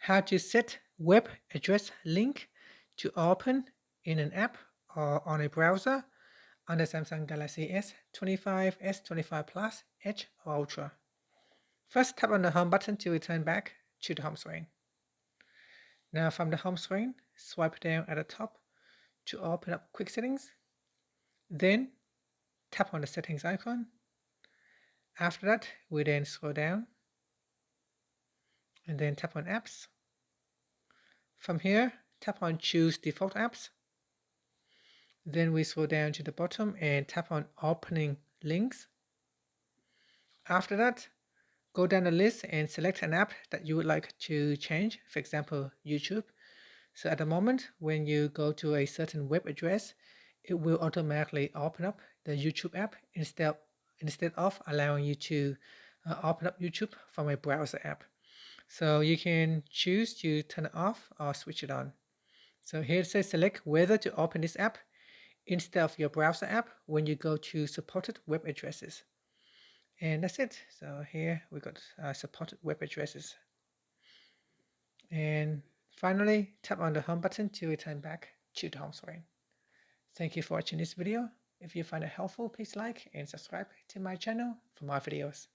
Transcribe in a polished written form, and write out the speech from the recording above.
how to set web address link to open in an app or on a browser on the Samsung Galaxy S25, S25 Plus, Edge, or Ultra. First, tap on the home button to return back to the home screen. Now from the home screen, swipe down at the top to open up quick settings. Then tap on the settings icon. After that, we then scroll down and then tap on apps. From here, tap on choose default apps. Then we scroll down to the bottom and tap on opening links. After that, go down the list and select an app that you would like to change, for example, YouTube. So at the moment, when you go to a certain web address, it will automatically open up the YouTube app instead of allowing you to open up YouTube from a browser app. So you can choose to turn it off or switch it on. So here it says select whether to open this app instead of your browser app when you go to supported web addresses. And that's it. So here we got supported web addresses. And finally, tap on the home button to return back to the home screen. Thank you for watching this video. If you find it helpful, please like and subscribe to my channel for more videos.